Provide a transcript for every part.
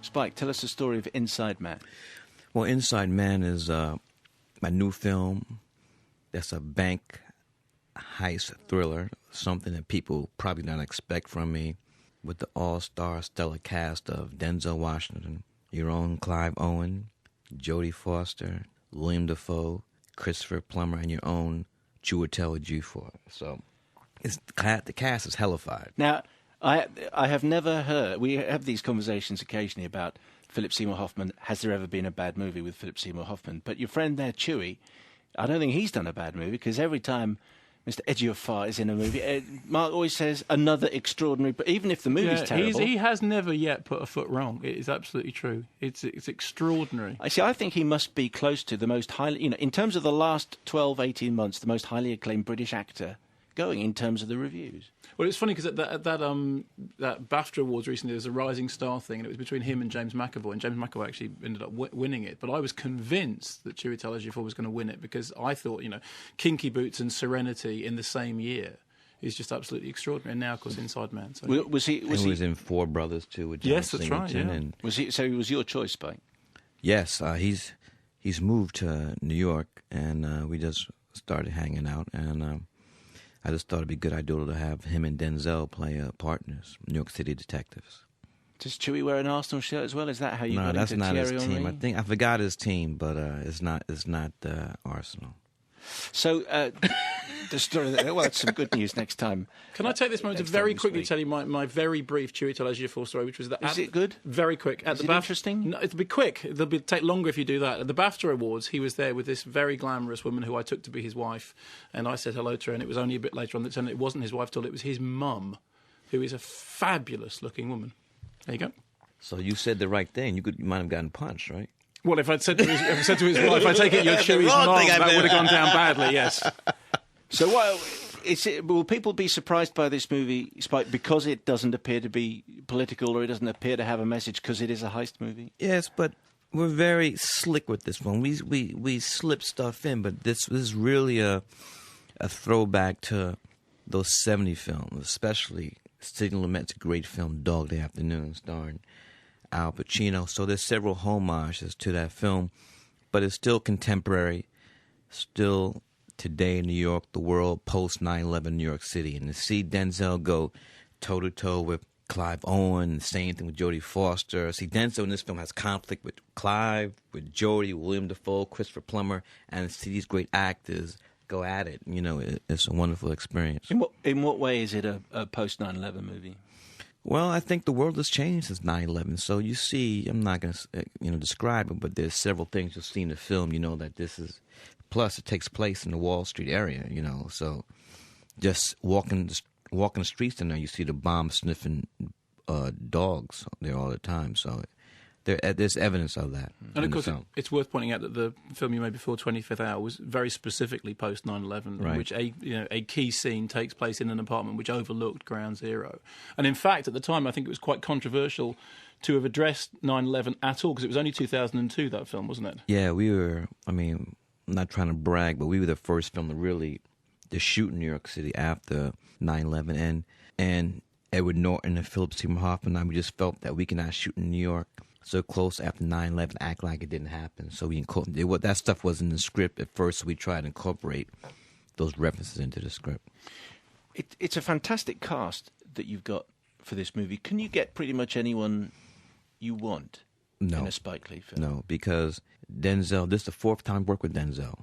Spike, tell us the story of Inside Man. Well, Inside Man is my new film. That's a bank heist thriller, something that people probably don't expect from me, with the all-star stellar cast of Denzel Washington, your own Clive Owen, Jodie Foster, William Dafoe, Christopher Plummer, and your own Chiwetel Ejiofor. So the cast is hellified. Now, I have never heard... We have these conversations occasionally about Philip Seymour Hoffman. Has there ever been a bad movie with Philip Seymour Hoffman? But your friend there, Chewie, I don't think he's done a bad movie, because every time Mr. Ejiofor is in a movie, Mark always says another extraordinary... But even if the movie's terrible... He has never yet put a foot wrong. It is absolutely true. It's extraordinary. I think he must be close to the most highly... in terms of the last 12, 18 months, the most highly acclaimed British actor going in terms of the reviews. Well, it's funny because at that BAFTA Awards recently, there was a Rising Star thing, and it was between him and James McAvoy, and James McAvoy actually ended up winning it. But I was convinced that Chiwetel Ejiofor was going to win it, because I thought, Kinky Boots and Serenity in the same year is just absolutely extraordinary. And now, of course, Inside Man. So. Was he in Four Brothers too with John Yes, that's right. Yeah. And so it was your choice, Spike? Yes, he's moved to New York, and we just started hanging out, and I just thought it'd be a good idea to have him and Denzel play partners, New York City detectives. Does Chewie wear an Arsenal shirt as well? Is that how you got into that's not his Thierry team. Henry? I forgot his team, but it's not Arsenal. So the story. Well, that's some good news next time. Can I take this moment to very quickly tell you my very brief Chiwetel Ejiofor story, which was that... Is it good? Very quick. Is it interesting? No, it'll be quick. It'll take longer if you do that. At the BAFTA Awards, he was there with this very glamorous woman who I took to be his wife, and I said hello to her, and it was only a bit later on that it wasn't his wife till it was his mum, who is a fabulous-looking woman. There you go. So you said the right thing. You might have gotten punched, right? Well, if I'd said to his wife, I take it you're Chewie's mom, that would have gone down badly, yes. So will people be surprised by this movie, Spike, because it doesn't appear to be political, or it doesn't appear to have a message because it is a heist movie? Yes, but we're very slick with this one. We slip stuff in, but this is really a throwback to those 70 films, especially Sidney Lumet's great film Dog Day Afternoon, starring Al Pacino. So there's several homages to that film, but it's still contemporary, still today in New York, the world, post 9/11 New York City. And to see Denzel go toe-to-toe with Clive Owen, the same thing with Jodie Foster. See, Denzel in this film has conflict with Clive, with Jodie, William Dafoe, Christopher Plummer, and to see these great actors go at it, it's a wonderful experience. In what way is it a post 9/11 movie? Well, I think the world has changed since 9/11. So you see, I'm not going to describe it, but there's several things you'll see in the film. That this is. Plus, it takes place in the Wall Street area. So just walking the streets in there, you see the bomb sniffing dogs there all the time. So there's evidence of that. And of course, it's worth pointing out that the film you made before 25th Hour was very specifically post 9/11, right, in which a key scene takes place in an apartment which overlooked Ground Zero. And in fact, at the time, I think it was quite controversial to have addressed 9/11 at all, because it was only 2002, that film, wasn't it? Yeah, we were. I'm not trying to brag, but we were the first film to shoot in New York City after 9/11, and Edward Norton and Philip Seymour Hoffman and I, we just felt that we cannot shoot in New York so close after 9/11, act like it didn't happen. So that stuff wasn't in the script at first, so we tried to incorporate those references into the script. It's a fantastic cast that you've got for this movie. Can you get pretty much anyone you want in a Spike Lee film? No, because Denzel, this is the fourth time I work with Denzel.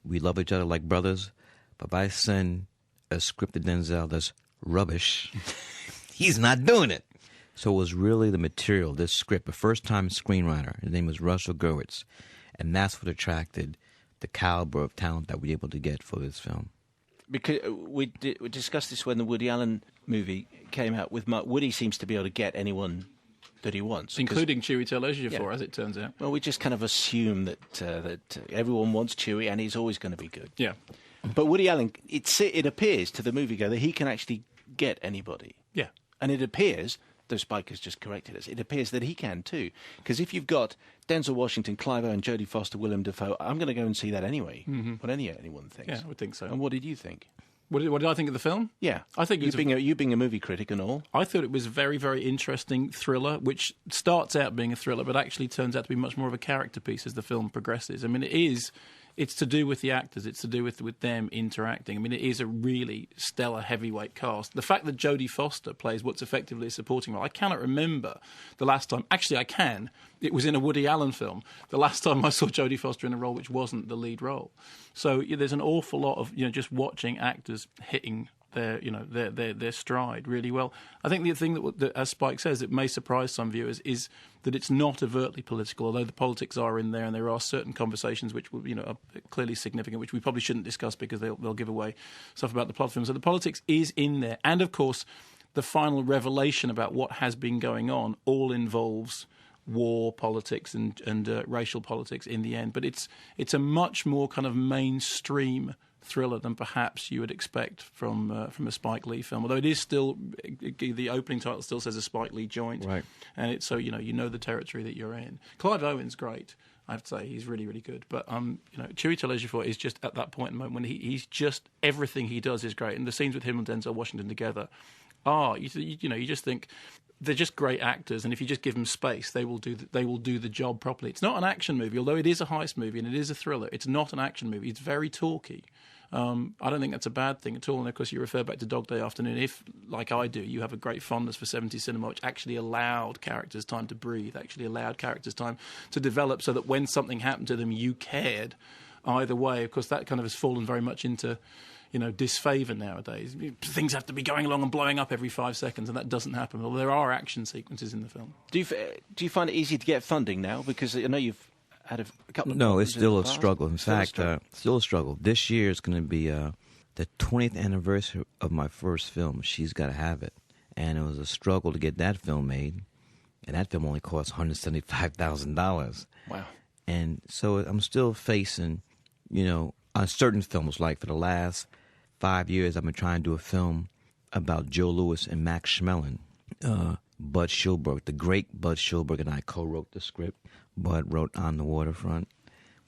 We love each other like brothers, but if I send a script to Denzel that's rubbish, he's not doing it. So it was really the material, this script, a first-time screenwriter. His name was Russell Gurwitz, and that's what attracted the caliber of talent that we were able to get for this film. Because we discussed this when the Woody Allen movie came out with Mark. Woody seems to be able to get anyone that he wants, including Chiwetel Ejiofor, as it turns out. Well, we just kind of assume that everyone wants Chewie, and he's always going to be good. Yeah, but Woody Allen, it appears to the moviegoer that he can actually get anybody. Yeah, and it appears, though Spike has just corrected us, it appears that he can too. Because if you've got Denzel Washington, Clive Owen, Jodie Foster, William Dafoe, I'm going to go and see that anyway. Mm-hmm. What anyone thinks. Yeah, I would think so. And what did you think? What did I think of the film? Yeah, I think you being a movie critic and all. I thought it was a very, very interesting thriller, which starts out being a thriller, but actually turns out to be much more of a character piece as the film progresses. I mean, it's to do with the actors. It's to do with them interacting. I mean, it is a really stellar heavyweight cast. The fact that Jodie Foster plays what's effectively a supporting role, I cannot remember the last time. Actually, I can. It was in a Woody Allen film. The last time I saw Jodie Foster in a role which wasn't the lead role. So there's an awful lot of just watching actors hitting their stride really well. I think the thing that, as Spike says, it may surprise some viewers is that it's not overtly political, although the politics are in there, and there are certain conversations which are clearly significant, which we probably shouldn't discuss because they'll give away stuff about the plot of the film. So the politics is in there, and of course, the final revelation about what has been going on all involves war politics and racial politics in the end. But it's a much more kind of mainstream thriller than perhaps you would expect from a Spike Lee film. Although it is still, the opening title still says a Spike Lee joint, right? And it's so you know the territory that you're in. Clive Owen's great, I have to say, he's really, really good. But Chiwetel Ejiofor is just at that point in the moment when he's just everything he does is great, and the scenes with him and Denzel Washington together you just think they're just great actors, and if you just give them space, they will do the job properly. It's not an action movie, although it is a heist movie and it is a thriller. It's not an action movie. It's very talky. I don't think that's a bad thing at all. And of course, you refer back to Dog Day Afternoon. If, like I do, you have a great fondness for 70s cinema, which actually allowed characters time to breathe, actually allowed characters time to develop, so that when something happened to them, you cared either way. Of course, that kind of has fallen very much into disfavour nowadays. Things have to be going along and blowing up every 5 seconds, and that doesn't happen. Well, there are action sequences in the film. Do you find it easy to get funding now? Because I know you've had a couple of... No, it's still a struggle. In fact, still a struggle. This year is going to be the 20th anniversary of my first film, She's Gotta Have It. And it was a struggle to get that film made. And that film only cost $175,000. Wow. And so I'm still facing, on certain films, like for the last 5 years, I've been trying to do a film about Joe Louis and Max Schmeling. Bud Schulberg, the great Bud Schulberg, and I co-wrote the script. Bud wrote On the Waterfront,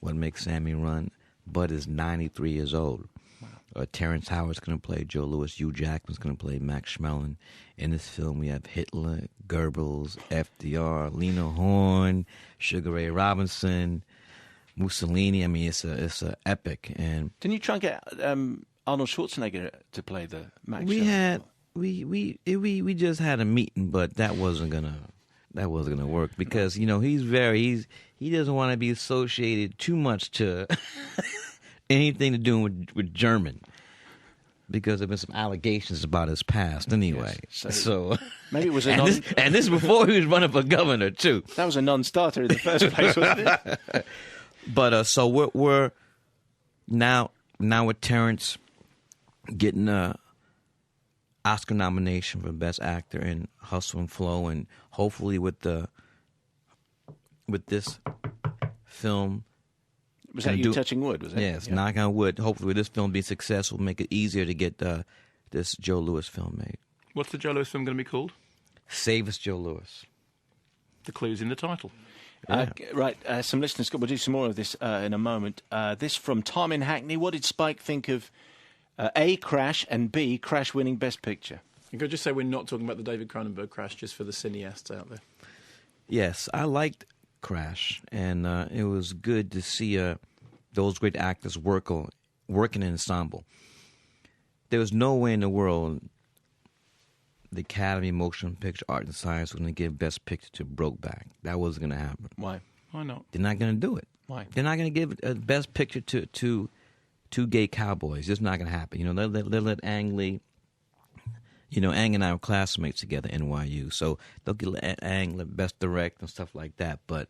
What Makes Sammy Run. Bud is 93 years old. Wow. Terrence Howard's going to play Joe Louis. Hugh Jackman's going to play Max Schmeling. In this film, we have Hitler, Goebbels, FDR, Lena Horne, Sugar Ray Robinson, Mussolini. I mean, it's a epic. And didn't you try and get Arnold Schwarzenegger to play the Max? We just had a meeting, but that wasn't gonna work because he doesn't want to be associated too much to anything to do with German, because there have been some allegations about his past anyway. Yes, so maybe it was and this before he was running for governor too. That was a non-starter in the first place, wasn't it? But so we're now with Terrence getting a Oscar nomination for Best Actor in Hustle and Flow, and hopefully with this film. Was that you touching wood? Was it? Yes, knock on wood. Hopefully, with this film being successful, make it easier to get this Joe Louis film made. What's the Joe Louis film going to be called? Save Us, Joe Louis. The clue's in the title. Yeah. Right, some listeners, we'll do some more of this in a moment. This from Tom in Hackney. What did Spike think of A, Crash, and B, Crash winning Best Picture? I could just say we're not talking about the David Cronenberg Crash, just for the cineasts out there. Yes, I liked Crash, and it was good to see those great actors working in ensemble. There was no way in the world the Academy of Motion Picture Art and Science was going to give Best Picture to Brokeback. That wasn't going to happen. Why? Why not? They're not going to do it. Why? They're not going to give a Best Picture to two gay cowboys. It's not going to happen. They'll let Ang Lee. Ang and I were classmates together at NYU, so they'll give Ang Best Direct and stuff like that. But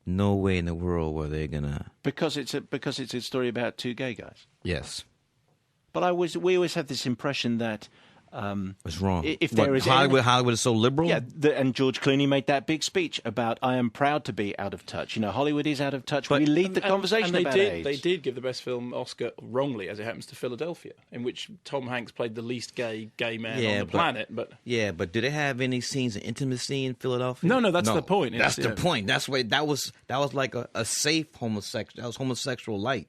no way in the world were they gonna. Because it's a story about two gay guys. Yes. But we always have this impression that. What's wrong? If there is Hollywood is so liberal. Yeah, and George Clooney made that big speech about I am proud to be out of touch. Hollywood is out of touch. We lead the conversation and about AIDS. They did give the best film Oscar wrongly, as it happens, to Philadelphia, in which Tom Hanks played the least gay man on the planet. But but do they have any scenes of intimacy in Philadelphia? No, that's the point. That's the point. That's why that was like a safe homosexual. That was homosexual light.